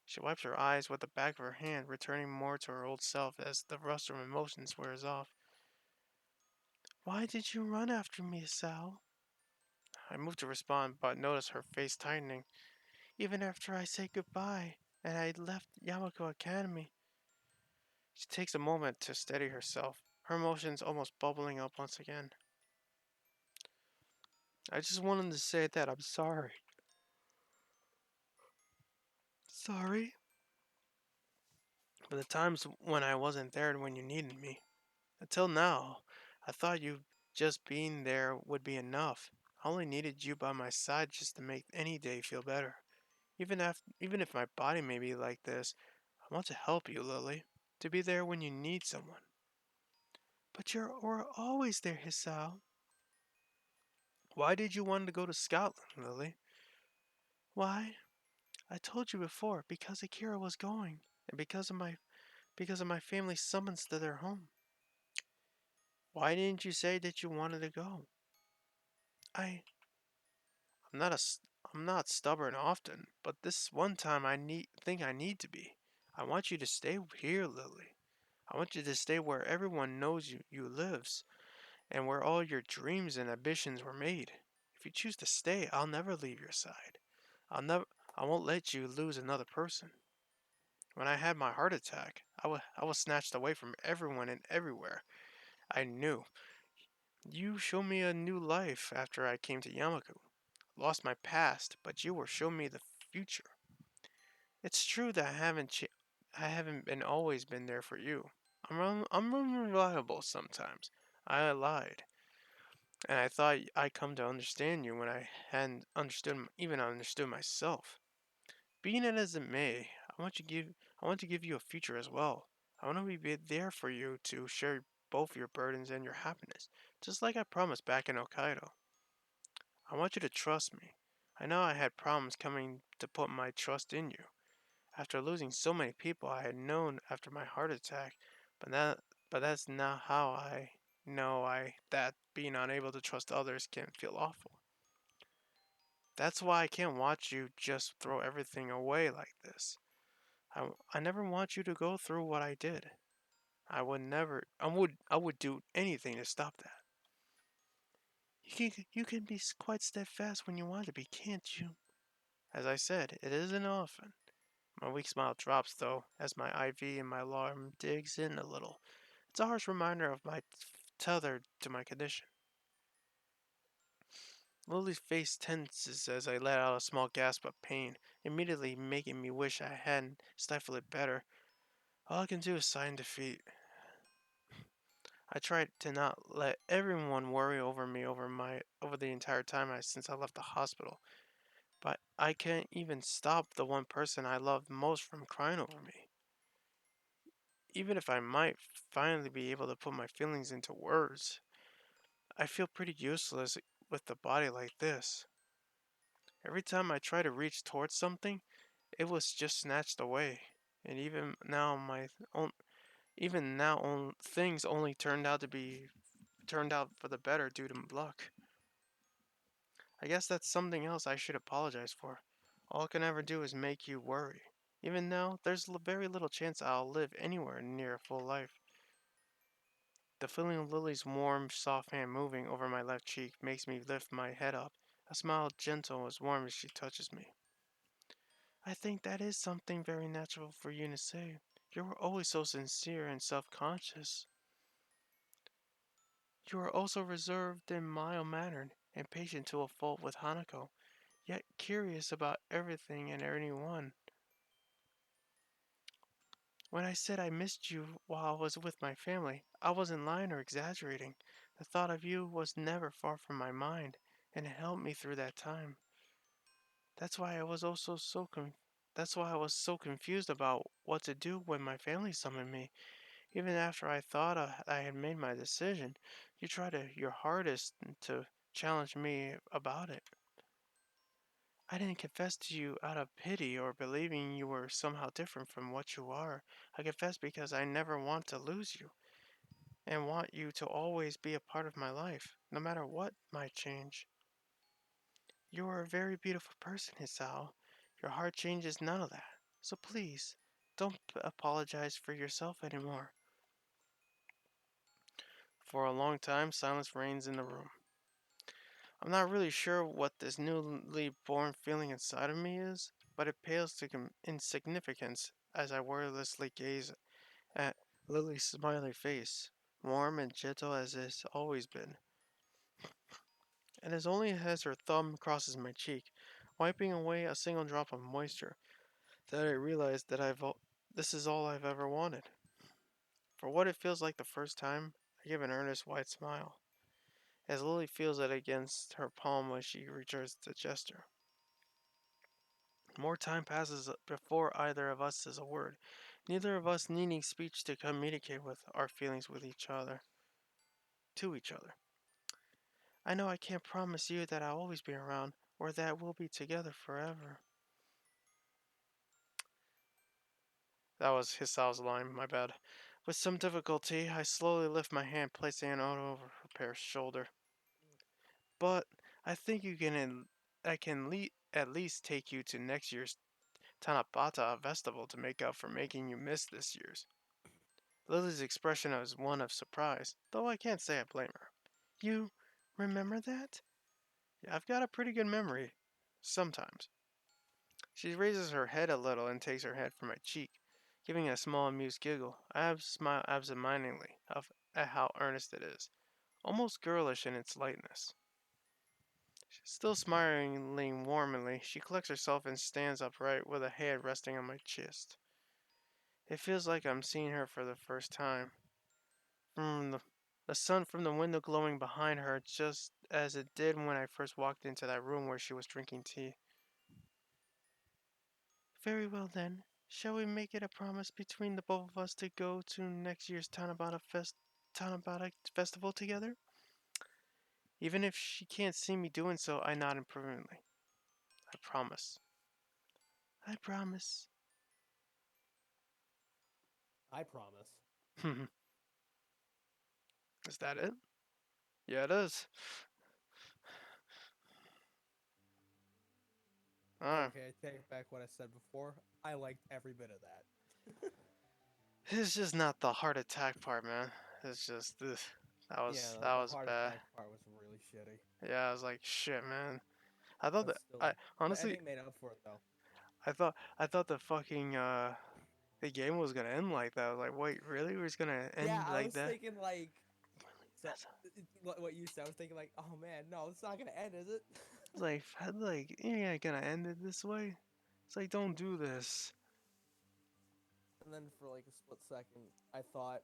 she wipes her eyes with the back of her hand, returning more to her old self as the rust of emotions wears off. Why did you run after me, Sal? I moved to respond, but noticed her face tightening. Even after I said goodbye and I left Yamako Academy. She takes a moment to steady herself, her emotions almost bubbling up once again. I just wanted to say that I'm sorry. Sorry? For the times when I wasn't there when you needed me. Until now, I thought you just being there would be enough. I only needed you by my side just to make any day feel better. Even if my body may be like this, I want to help you, Lily. To be there when you need someone. But we're always there, Hisao. Why did you want to go to Scotland, Lily? Why? I told you before, because Akira was going, and because of my family's summons to their home. Why didn't you say that you wanted to go? I I'm not a I'm not stubborn often, but this one time I need to be. I want you to stay here, Lily. I want you to stay where everyone knows you lives and where all your dreams and ambitions were made. If you choose to stay, I'll never leave your side. I'll never I won't let you lose another person. When I had my heart attack, I was snatched away from everyone and everywhere. I knew. You showed me a new life after I came to Yamaku. Lost my past, but you were showing me the future. It's true that I haven't been always been there for you. I'm unreliable sometimes. I lied, and I thought I'd come to understand you when I hadn't even understood myself. Being it as it may, I want to give you a future as well. I want to be there for you to share both your burdens and your happiness, just like I promised back in Hokkaido. I want you to trust me. I know I had problems coming to put my trust in you. After losing so many people I had known after my heart attack, but that but that's not how I know I that being unable to trust others can feel awful. That's why I can't watch you just throw everything away like this. I never want you to go through what I did. I would do anything to stop that. You can be quite steadfast when you want to be, can't you? As I said, it isn't often. My weak smile drops, though, as my IV and my alarm digs in a little. It's a harsh reminder of my tether to my condition. Lily's face tenses as I let out a small gasp of pain, immediately making me wish I hadn't stifled it better. All I can do is sigh in defeat. I tried to not let everyone worry over me over the entire time since I left the hospital, but I can't even stop the one person I loved most from crying over me. Even if I might finally be able to put my feelings into words, I feel pretty useless with the body like this. Every time I try to reach towards something, it was just snatched away. And even now things only turned out for the better due to luck. I guess that's something else I should apologize for. All I can ever do is make you worry. Even now, there's very little chance I'll live anywhere near a full life. The feeling of Lily's warm, soft hand moving over my left cheek makes me lift my head up, a smile gentle as warm as she touches me. I think that is something very natural for you to say. You were always so sincere and self-conscious. You are also reserved and mild-mannered and patient to a fault with Hanako, yet curious about everything and anyone. When I said I missed you while I was with my family, I wasn't lying or exaggerating. The thought of you was never far from my mind, and it helped me through that time. That's why I was also so con- That's why I was so confused about what to do when my family summoned me. Even after I thought I had made my decision, you tried your hardest to challenge me about it. I didn't confess to you out of pity or believing you were somehow different from what you are. I confessed because I never want to lose you and want you to always be a part of my life, no matter what might change. You are a very beautiful person, Hisao. Your heart changes none of that. So please, don't apologize for yourself anymore. For a long time, silence reigns in the room. I'm not really sure what this newly born feeling inside of me is, but it pales to insignificance as I wordlessly gaze at Lily's smiling face, warm and gentle as it's always been. And as only as her thumb crosses my cheek, wiping away a single drop of moisture, that I realize that this is all I've ever wanted. For what it feels like the first time, I give an earnest wide smile, as Lily feels it against her palm when she returns the gesture. More time passes before either of us says a word, neither of us needing speech to communicate with our feelings with each other, to each other. I know I can't promise you that I'll always be around, or that we'll be together forever. That was Hisao's line, my bad. With some difficulty, I slowly lift my hand, placing it over her pair's shoulder. But I think I can at least take you to next year's Tanabata festival to make up for making you miss this year's. Lily's expression was one of surprise, though I can't say I blame her. You remember that? Yeah, I've got a pretty good memory. Sometimes. She raises her head a little and takes her hand from my cheek, giving a small amused giggle. I smile absentmindedly at how earnest it is, almost girlish in its lightness. Still smiling warmly, she collects herself and stands upright with a hand resting on my chest. It feels like I'm seeing her for the first time. From the sun from the window glowing behind her just as it did when I first walked into that room where she was drinking tea. Very well then. Shall we make it a promise between the both of us to go to next year's Tanabata festival together? Even if she can't see me doing so, I nod approvingly. I promise. I promise. I promise. Is that it? Yeah, it is. Alright. Okay, I take back what I said before. I liked every bit of that. It's just not the heart attack part, man. It's just ugh, Yeah, that the was heart bad. attack part was really shitty, Yeah, I was like, shit, man. I thought but that still, I the honestly ending made up for it though. I thought the fucking the game was gonna end like that. I was like, wait, really? We're just gonna Yeah, end I like was that? thinking like, so what you said. I was thinking like, oh man, no, it's not gonna end, is it? It's like you're gonna end it this way? It's like don't do this. And then for like a split second, I thought,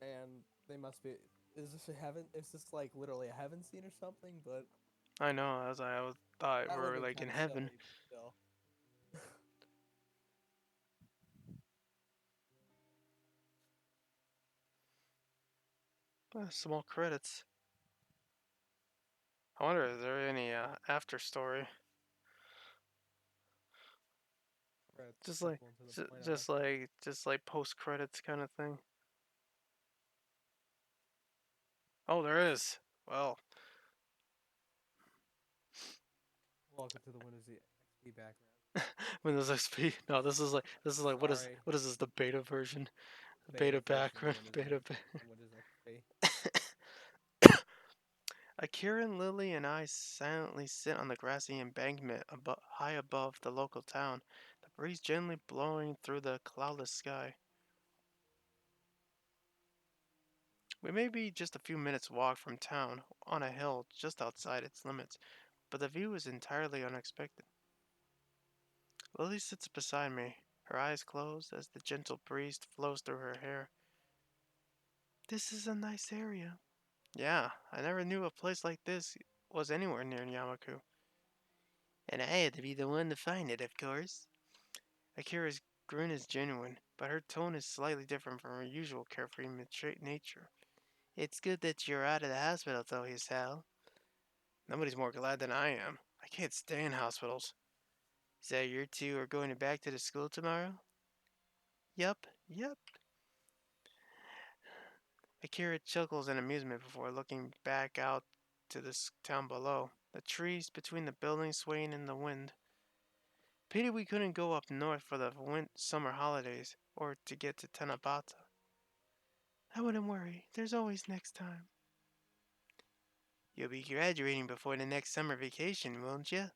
man, they must be. Is this a heaven? Is this like literally a heaven scene or something? But I know. I was thought we that would have were been like in kind of heaven. silly, but still. Small credits. I wonder is there any after story? Right, the Just like, sequel into the final episode. just like post credits kind of thing. Oh, there is. Well, Welcome to the Windows XP background. Windows XP. No, this is like Sorry, what is this, the beta version? The beta beta version of background. Windows Beta. 8 and Windows XP. Akira and Lily and I silently sit on the grassy embankment high above the local town, the breeze gently blowing through the cloudless sky. We may be just a few minutes' walk from town, on a hill just outside its limits, but the view is entirely unexpected. Lily sits beside me, her eyes closed as the gentle breeze flows through her hair. This is a nice area. Yeah, I never knew a place like this was anywhere near Yamaku. And I had to be the one to find it, of course. Akira's grin is genuine, but her tone is slightly different from her usual carefree nature. It's good that you're out of the hospital, though, Hisao. Nobody's more glad than I am. I can't stay in hospitals. So you two are going back to the school tomorrow? Yup, yup. Akira chuckles in amusement before looking back out to the town below, the trees between the buildings swaying in the wind. Pity we couldn't go up north for the summer holidays, or to get to Tanabata. I wouldn't worry, there's always next time. You'll be graduating before the next summer vacation, won't you?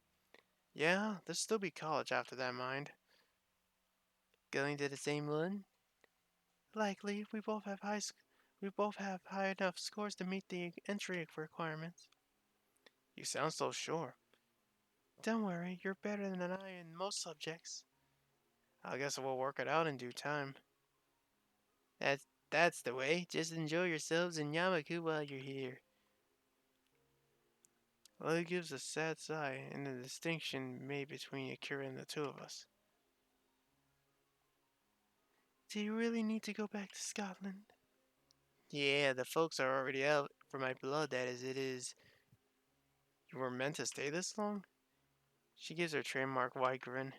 Yeah, there'll still be college after that, mind. Going to the same one? Likely, we both have high enough scores to meet the entry requirements. You sound so sure. Don't worry, you're better than I in most subjects. I guess we'll work it out in due time. That's the way. Just enjoy yourselves in Yamaku while you're here. Lily gives a sad sigh in the distinction made between Akira and the two of us. Do you really need to go back to Scotland? Yeah, the folks are already out for my blood, that as it is. You were meant to stay this long? She gives her trademark wide grin.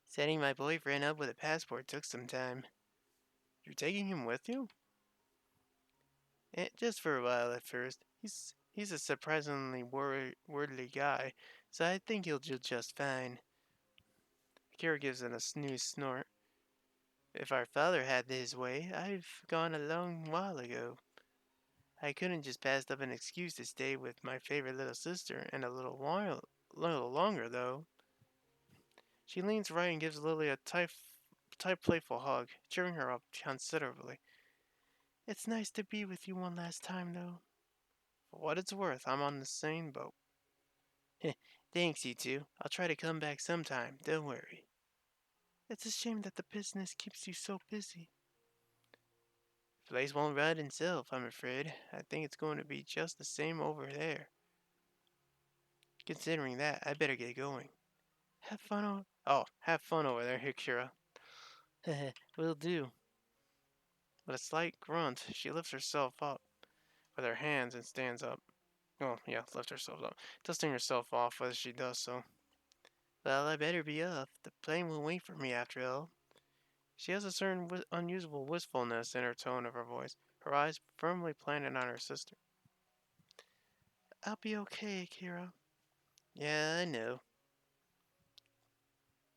Setting my boyfriend up with a passport took some time. You're taking him with you? Just for a while at first. He's a surprisingly worldly guy, so I think he'll do just fine. Kira gives it a snooze snort. If our father had his way, I've gone a long while ago. I couldn't just pass up an excuse to stay with my favorite little sister and a little longer though. She leans right and gives Lily a tight playful hug, cheering her up considerably. It's nice to be with you one last time though. For what it's worth, I'm on the same boat. Thanks, you two. I'll try to come back sometime, don't worry. It's a shame that the business keeps you so busy. The place won't run itself, I'm afraid. I think it's going to be just the same over there. Considering that, I better get going. Have fun over there, Hikura. Will do. With a slight grunt, she lifts herself up with her hands and stands up. Oh, yeah, lift herself up, dusting herself off as she does so. Well, I better be off. The plane will wait for me after all. She has a certain unusual wistfulness in her tone of her voice, her eyes firmly planted on her sister. I'll be okay, Akira. Yeah, I know.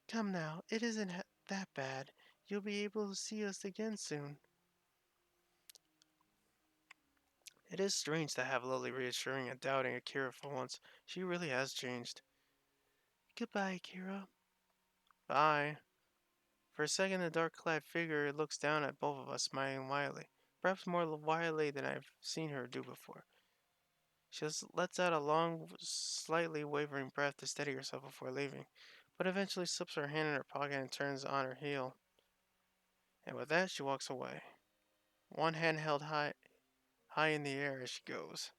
Come now, it isn't that bad. You'll be able to see us again soon. It is strange to have Lily reassuring and doubting Akira for once. She really has changed. Goodbye, Akira. Bye. For a second, the dark-clad figure looks down at both of us, smiling wildly, perhaps more wildly than I've seen her do before. She lets out a long, slightly wavering breath to steady herself before leaving, but eventually slips her hand in her pocket and turns on her heel. And with that, she walks away, one hand held high in the air as she goes.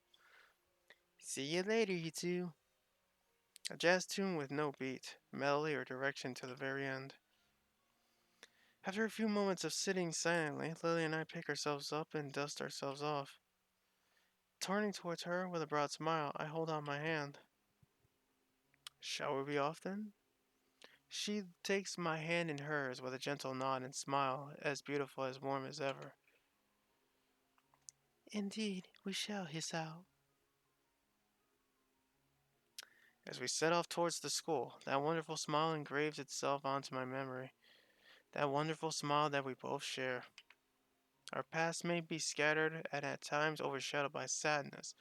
See you later, you two. A jazz tune with no beat, melody, or direction to the very end. After a few moments of sitting silently, Lily and I pick ourselves up and dust ourselves off. Turning towards her with a broad smile, I hold out my hand. Shall we be off then? She takes my hand in hers with a gentle nod and smile, as beautiful as warm as ever. Indeed, we shall, Hisao. As we set off towards the school, that wonderful smile engraves itself onto my memory. That wonderful smile that we both share. Our pasts may be scattered and at times overshadowed by sadness,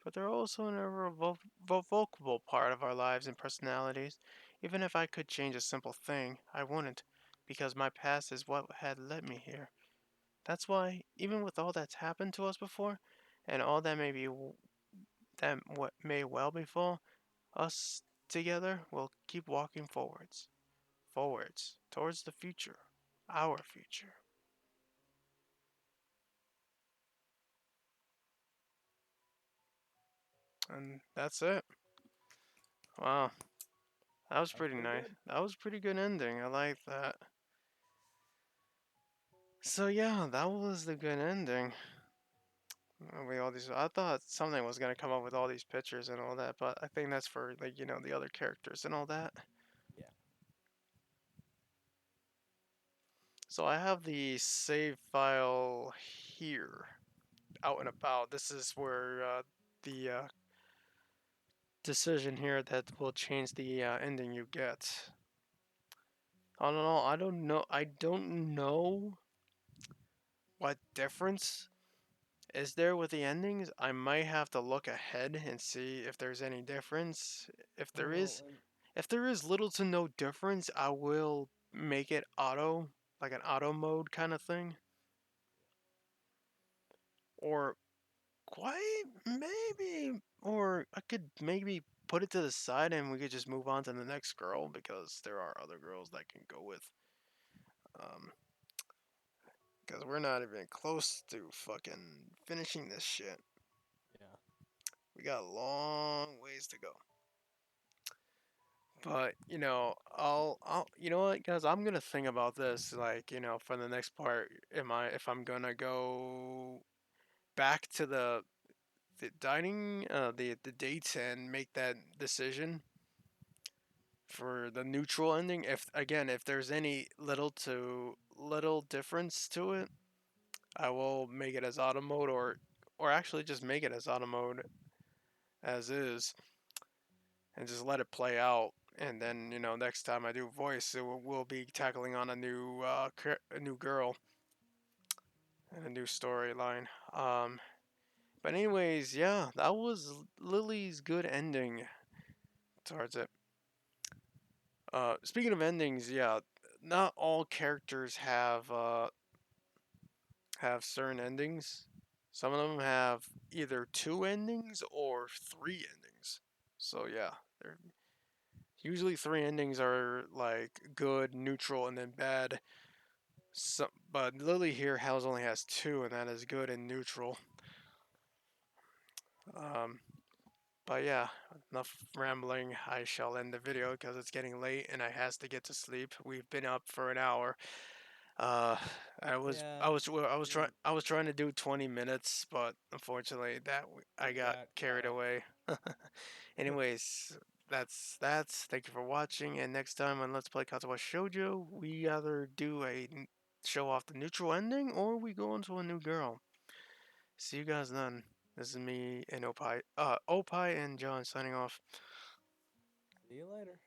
but they're also an irrevocable part of our lives and personalities. Even if I could change a simple thing, I wouldn't, because my past is what had led me here. That's why, even with all that's happened to us before, and all that that what may well befall us together, will keep walking forwards, towards the future, our future. And that's it. Wow, that was That was pretty pretty nice. good. That was a pretty good ending. I like that. So yeah, that was the good ending. All these, I thought something was gonna come up with all these pictures and all that, but I think that's for like the other characters and all that. Yeah. So I have the save file here, out and about. This is where the decision here that will change the ending you get. I don't know. I don't know. I don't know what difference is there with the endings. I might have to look ahead and see if there's any difference. If there Well, is, and if there is little to no difference, I will make it auto, like an auto mode kind of thing, or quite maybe, or I could maybe put it to the side and we could just move on to the next girl because there are other girls that can go with. Um, because we're not even close to fucking finishing this shit. yeah. We got a long ways to go. But you know what, guys, I'm gonna think about this, like for the next part. If I'm gonna go back to the dining, the dates and make that decision for the neutral ending. If there's any little difference to it, I will make it as auto mode, or actually just make it as auto mode as is, and just let it play out. And then next time I do voice, we'll be tackling on a new girl and a new storyline. But anyways, yeah, that was Lily's good ending towards it. Speaking of endings, yeah, not all characters have certain endings. Some of them have either two endings or three endings. So yeah, they're usually three endings are like good, neutral, and then bad. But Lily here only has two, and that is good and neutral. Um, but yeah, enough rambling. I shall end the video because it's getting late and I has to get to sleep. We've been up for an hour. Uh, Yeah. We I was trying to do 20 minutes, but unfortunately I we got got caught carried up. away. Anyways, that's. Thank you for watching, and next time on Let's Play Katawa Shoujo, we either do show off the neutral ending or we go into a new girl. See you guys then. This is me and Opie and John signing off. See you later.